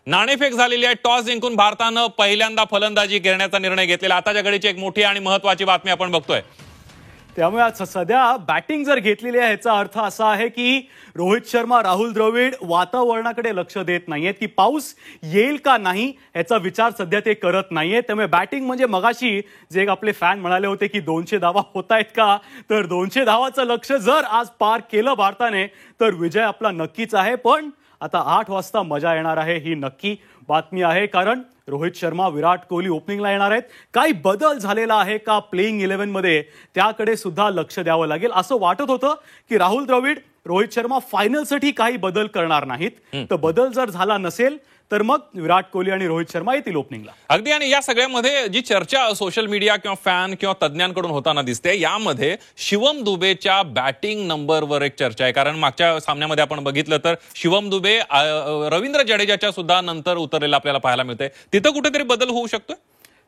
नाणेफेक झालेली आहे. टॉस जिंकून भारतानं पहिल्यांदा फलंदाजी करण्याचा निर्णय घेतलेला. आताच्या घडीची एक मोठी आणि महत्त्वाची बातमी आपण बघतोय. त्यामुळे आज सध्या बॅटिंग जर घेतलेली आहे याचा अर्थ असा आहे की रोहित शर्मा, राहुल द्रविड वातावरणाकडे लक्ष देत नाहीयेत की पाऊस येईल का नाही याचा विचार सध्या ते करत नाहीये. त्यामुळे बॅटिंग म्हणजे मगाशी जे एक आपले फॅन म्हणाले होते की 200 धावा होत आहेत का, तर 200 धावाचं लक्ष जर आज पार केलं भारताने तर विजय आपला नक्कीच आहे. पण आता 8 वाजता मजा येणार आहे ही नक्की बातमी आहे, कारण रोहित शर्मा, विराट कोहली ओपनिंगला येणार आहेत. काही बदल झालेला आहे का प्लेइंग 11 मध्ये त्याकडे सुद्धा लक्ष द्यावं लागेल. असं वाटत होतं की राहुल द्रविड, रोहित शर्मा फायनलसाठी काही बदल करणार नाहीत, तर बदल जर झाला नसेल तर मग विराट कोहली आणि रोहित शर्मा येतील ओपनिंगला. अगदी. आणि या सगळ्यामध्ये जी चर्चा सोशल मीडिया किंवा फॅन किंवा तज्ञांकडून होताना दिसते, यामध्ये शिवम दुबेच्या बॅटिंग नंबरवर एक चर्चा आहे. कारण मागच्या सामन्यामध्ये आपण बघितलं तर शिवम दुबे रवींद्र जडेजाच्या सुद्धा नंतर उतरलेला आपल्याला पाहायला मिळतंय. तिथं कुठेतरी बदल होऊ शकतोय,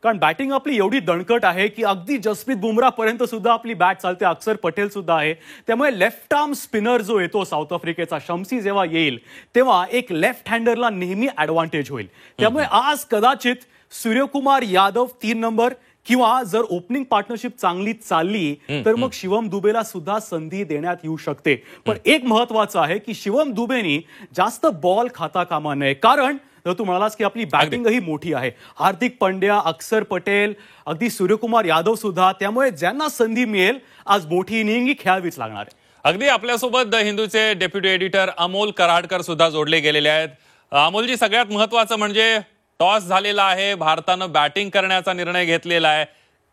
कारण बॅटिंग आपली एवढी दणकट आहे की अगदी जसप्रीत बुमराह पर्यंत सुद्धा आपली बॅट चालते. अक्षर पटेल सुद्धा आहे. त्यामुळे लेफ्ट आर्म स्पिनर जो येतो साऊथ आफ्रिकेचा शम्सी जेव्हा येईल तेव्हा एक लेफ्ट हँडरला नेहमी ऍडव्हान्टेज होईल. त्यामुळे आज कदाचित सूर्यकुमार यादव 3 नंबर किंवा जर ओपनिंग पार्टनरशिप चांगली चालली तर मग शिवम दुबेला सुद्धा संधी देण्यात येऊ शकते. पण एक महत्वाचं आहे की शिवम दुबेनी जास्त बॉल खाता कामा नये, कारण तू म्हणालास की आपली बॅटिंगही मोठी आहे. हार्दिक पांड्या, अक्षर पटेल, अगदी सूर्यकुमार यादव सुद्धा. त्यामुळे ज्यांना संधी मिळेल आज मोठी इनिंग खेळावीच लागणार आहे. अगदी. आपल्यासोबत द हिंदूचे डेप्युटी एडिटर अमोल कराडकर सुद्धा जोडले गेलेले आहेत. अमोलजी, सगळ्यात महत्वाचं म्हणजे टॉस झालेला आहे, भारतानं बॅटिंग करण्याचा निर्णय घेतलेला आहे.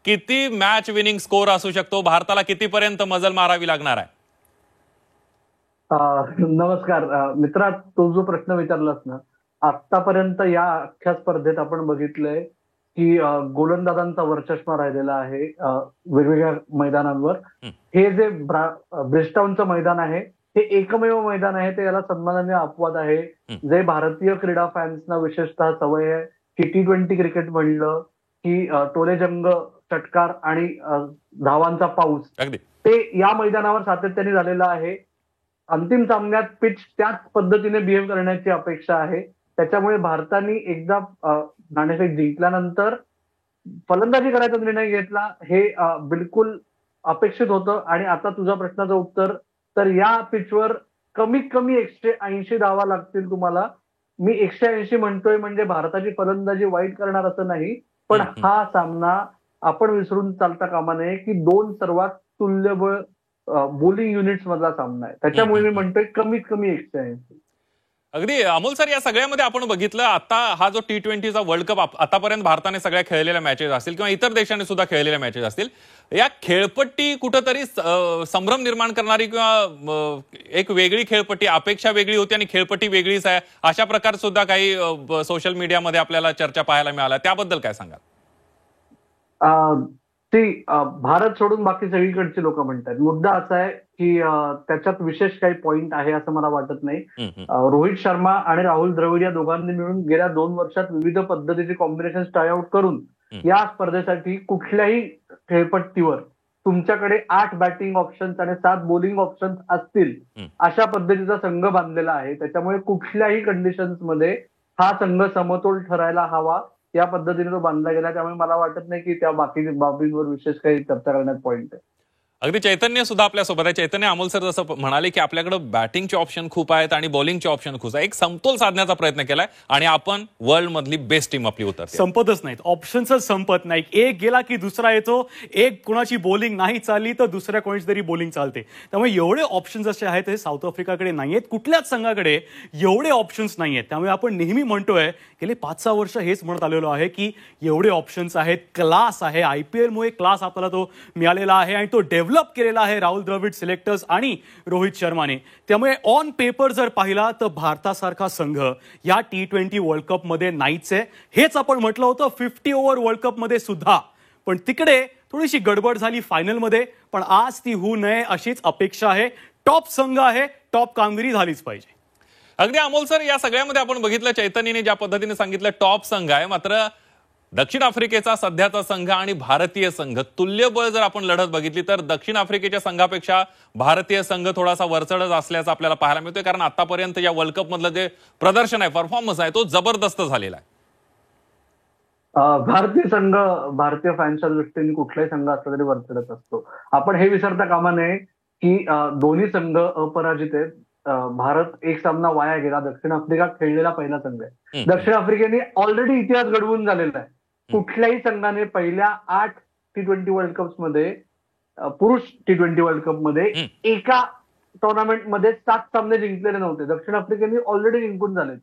किती मॅच विनिंग स्कोर असू शकतो, भारताला कितीपर्यंत मजल मारावी लागणार आहे? नमस्कार मित्रा, तो जो प्रश्न विचारलास ना, आतापर्यंत या अख्ख्या स्पर्धेत आपण बघितलंय की गोलंदाजांचा वरचष्मा राहिलेला आहे वेगवेगळ्या मैदानांवर. हे जे ब्रिस्टॉनचं मैदान आहे हे एकमेव मैदान आहे, ते याला सन्माननीय अपवाद आहे. जे भारतीय क्रीडा फॅन्सना विशेषतः सवय आहे की T20 क्रिकेट म्हणलं की टोलेजंग, षटकार आणि धावांचा पाऊस, ते या मैदानावर सातत्याने झालेला आहे. अंतिम सामन्यात पिच त्याच पद्धतीने बिहेव करण्याची अपेक्षा आहे. त्याच्यामुळे भारताने एकदा नाणेफेक जिंकल्यानंतर फलंदाजी करायचा निर्णय घेतला, हे बिलकुल अपेक्षित होतं. आणि आता तुझ्या प्रश्नाचं उत्तर, तर या पिचवर कमीत कमी 180 धावा लागतील तुम्हाला. मी 180 म्हणतोय म्हणजे भारताची फलंदाजी वाईट करणार असं नाही, पण हा सामना आपण विसरून चालता कामा नये की 2 सर्वात तुल्यबळ बॉलिंग युनिट्स मधला सामना आहे. त्याच्यामुळे मी म्हणतोय कमीत कमी 180. अगदी. अमोल सर, या सगळ्यामध्ये आपण बघितलं आता हा जो T20चा वर्ल्ड कप आतापर्यंत भारताने सगळ्या खेळलेल्या मॅचेस असतील किंवा इतर देशांनी सुद्धा खेळलेल्या मॅचेस असतील, या खेळपट्टी कुठंतरी संभ्रम निर्माण करणारी किंवा एक वेगळी खेळपट्टी, अपेक्षा वेगळी होती आणि खेळपट्टी वेगळीच आहे, अशा प्रकार सुद्धा काही सोशल मीडियामध्ये आपल्याला चर्चा पाहायला मिळाल्या. त्याबद्दल काय सांगाल? ती भारत सोडून बाकी सगळीकडची लोक म्हणतात. मुद्दा असा आहे की त्याच्यात विशेष काही पॉइंट आहे असं मला वाटत नाही. रोहित शर्मा आणि राहुल द्रविड या दोघांनी मिळून गेल्या 2 वर्षात विविध पद्धतीचे कॉम्बिनेशन ट्राय आउट करून या स्पर्धेसाठी कुठल्याही खेळपट्टीवर तुमच्याकडे 8 बॅटिंग ऑप्शन्स आणि 7 बॉलिंग ऑप्शन्स असतील अशा पद्धतीचा संघ बांधलेला आहे. त्याच्यामुळे कुठल्याही कंडिशन्स मध्ये हा संघ समतोल ठरायला हवा, या पद्धतीने तो बांधला गेला. त्यामुळे मला वाटत नाही की त्या बाकी बाबींवर विशेष काही चर्चा करण्यात पॉइंट आहे. अगदी. चैतन्य सुद्धा आपल्यासोबत आहे. चैतन्य, अमोल सर जसं म्हणाले की आपल्याकडे बॅटिंगचे ऑप्शन खूप आहेत आणि बॉलिंगचे ऑप्शन खूप आहे. एक समतोल साधण्याचा प्रयत्न केलाय आणि आपण वर्ल्ड मधली बेस्ट टीम आपली उतरते. संपतच नाहीत, ऑप्शन्सच संपत नाही. एक गेला की दुसरा येतो. एक कोणाची बॉलिंग नाही चालली तर दुसऱ्या कोणाची तरी बॉलिंग चालते. त्यामुळे एवढे ऑप्शन्स असे आहेत हे साऊथ आफ्रिकाकडे नाहीयेत, कुठल्याच संघाकडे एवढे ऑप्शन्स नाहीयेत. त्यामुळे आपण नेहमी म्हणतोय, गेले 5-6 वर्ष हेच म्हणत आलेलो आहे की एवढे ऑप्शन्स आहेत, क्लास आहे. IPL मुळे क्लास आपल्याला तो मिळालेला आहे आणि तो डेव्हलप केलेला आहे राहुल द्रविड, सिलेक्टर्स आणि रोहित शर्माने. त्यामुळे ऑन पेपर जर पाहिला तर भारतासारखा संघ या T20 वर्ल्ड कप मध्ये नाहीच आहे. हेच आपण म्हटलं होतं 50 ओव्हर वर्ल्ड कप मध्ये सुद्धा, पण तिकडे थोडीशी गडबड झाली फायनलमध्ये. पण आज ती होऊ नये अशीच अपेक्षा आहे. टॉप संघ आहे, टॉप कामगिरी झालीच पाहिजे. अगदी. अमोल सर, या सगळ्यामध्ये आपण बघितलं चैतन्यने ज्या पद्धतीने सांगितलं टॉप संघ आहे, मात्र दक्षिण आफ्रिकेचा सध्याचा संघ आणि भारतीय संघ तुल्यबळ जर आपण लढत बघितली तर दक्षिण आफ्रिकेच्या संघापेक्षा भारतीय संघ थोडासा वरचढच असल्याचं आपल्याला पाहायला मिळतोय, कारण आतापर्यंत या वर्ल्ड कप मधलं जे प्रदर्शन आहे, परफॉर्मन्स आहे, तो जबरदस्त झालेला आहे. भारतीय संघ भारतीय फॅन्सच्या दृष्टीने कुठलाही संघ असला तरी वरचढत असतो. आपण हे विसरता कामा नये की दोन्ही संघ अपराजित आहेत. भारत एक सामना वाया गेला, दक्षिण आफ्रिका खेळलेला पहिला संघ आहे. दक्षिण आफ्रिकेने ऑलरेडी इतिहास घडवून झालेला आहे. कुठल्याही संघाने पहिल्या 8 T20 वर्ल्ड कप मध्ये, पुरुष T20 वर्ल्ड कप मध्ये एका टुर्नामेंटमध्ये 7 सामने जिंकलेले नव्हते. दक्षिण आफ्रिकेने ऑलरेडी जिंकून झाले.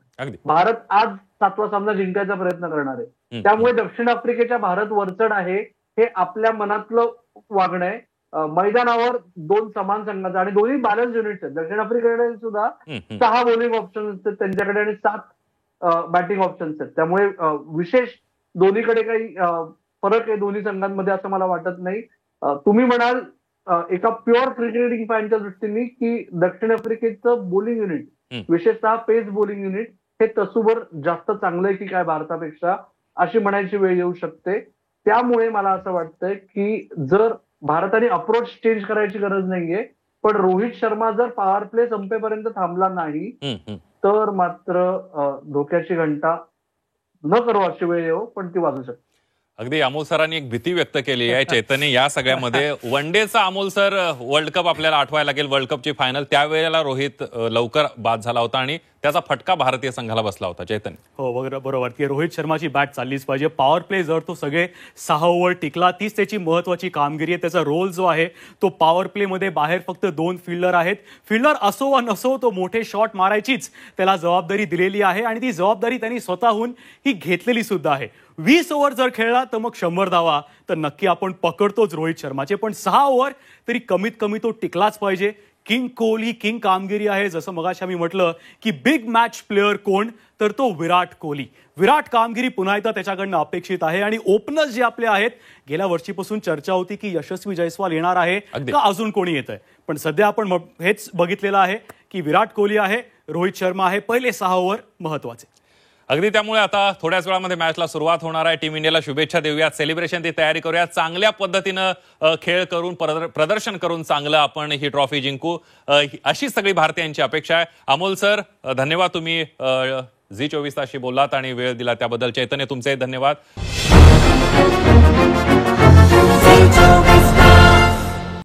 भारत आज 7वा सामना जिंकायचा प्रयत्न करणार आहे. त्यामुळे दक्षिण आफ्रिकेच्या भारत वरचढ आहे हे आपल्या मनातलं वागणं आहे. मैदानावर 2 समान संघाचा आणि दोन्ही बॅलन्स युनिट्स आहेत. दक्षिण आफ्रिकेकडे सुद्धा 6 बॉलिंग ऑप्शन्स आहेत त्यांच्याकडे आणि 7 बॅटिंग ऑप्शन्स आहेत. त्यामुळे विशेष दोन्हीकडे काही फरक आहे दोन्ही संघांमध्ये असं मला वाटत नाही. तुम्ही म्हणाल एका प्युअर क्रिकेटिंग फॅनच्या दृष्टीने की दक्षिण आफ्रिकेचं बॉलिंग युनिट, विशेषतः पेस बॉलिंग युनिट हे तसूभर जास्त चांगलं आहे की काय भारतापेक्षा, अशी म्हणायची वेळ येऊ शकते. त्यामुळे मला असं वाटतंय की जर भारताने अप्रोच चेंज करायची गरज नाहीये, पण रोहित शर्मा जर पॉवर प्ले संपेपर्यंत थांबला नाही तर मात्र धोक्याची घंटा न करू अशी वेळ येऊ, पण ती वाजू शकते. अगदी अमोल सरांनी एक भीती व्यक्त केली आहे चैतन्य या सगळ्यामध्ये. वन डेचा अमोल सर वर्ल्ड कप आपल्याला आठवायला लागेल, वर्ल्ड कपची फायनल, त्यावेळेला रोहित लवकर बाद झाला होता आणि त्याचा फटका भारतीय संघाला बसला होता. चैतन्य, हो बरोबर की रोहित शर्माची बॅट चाललीच पाहिजे. पॉवर प्ले जर तो सगळे 6 ओव्हर टिकला, तीच त्याची महत्वाची कामगिरी आहे. त्याचा रोल जो आहे तो पॉवर प्ले मध्ये बाहेर फक्त 2 फिल्डर आहेत. फिल्डर असो वा नसो तो मोठे शॉट मारायचीच त्याला जबाबदारी दिलेली आहे आणि ती जबाबदारी त्यांनी स्वतःहून ही घेतलेली सुद्धा आहे. 20 ओव्हर जर खेळला तर मग 100 धावा तर नक्की आपण पकडतोच रोहित शर्माचे, पण 6 ओव्हर तरी कमीत कमी तो टिकलाच पाहिजे. किंग कोहली किंग कामगिरी आहे. जसं मगाशी आम्ही म्हटलं की बिग मॅच प्लेअर कोण, तर तो विराट कोहली. विराट कामगिरी पुन्हा एकदा त्याच्याकडनं अपेक्षित आहे. आणि ओपनर्स जे आपले आहेत, गेल्या वर्षीपासून चर्चा होती की यशस्वी जयस्वाल येणार आहे का अजून कोणी येत आहे, पण सध्या आपण हेच बघितलेलं आहे की विराट कोहली आहे, रोहित शर्मा आहे. पहिले 6 ओव्हर महत्वाचे. अगदी त्यामुळे आता थोड्याच वेळामध्ये मॅचला सुरुवात होणार आहे. टीम इंडियाला शुभेच्छा देऊयात, सेलिब्रेशनची तयारी करूयात, चांगल्या पद्धतीनं खेळ करून प्रदर्शन करून चांगलं आपण ही ट्रॉफी जिंकू, अशी सगळी भारतीयांची अपेक्षा आहे. अमोल सर धन्यवाद, तुम्ही झी24 तासशी बोललात आणि वेळ दिला त्याबद्दल. चैतन्य तुमचे धन्यवाद.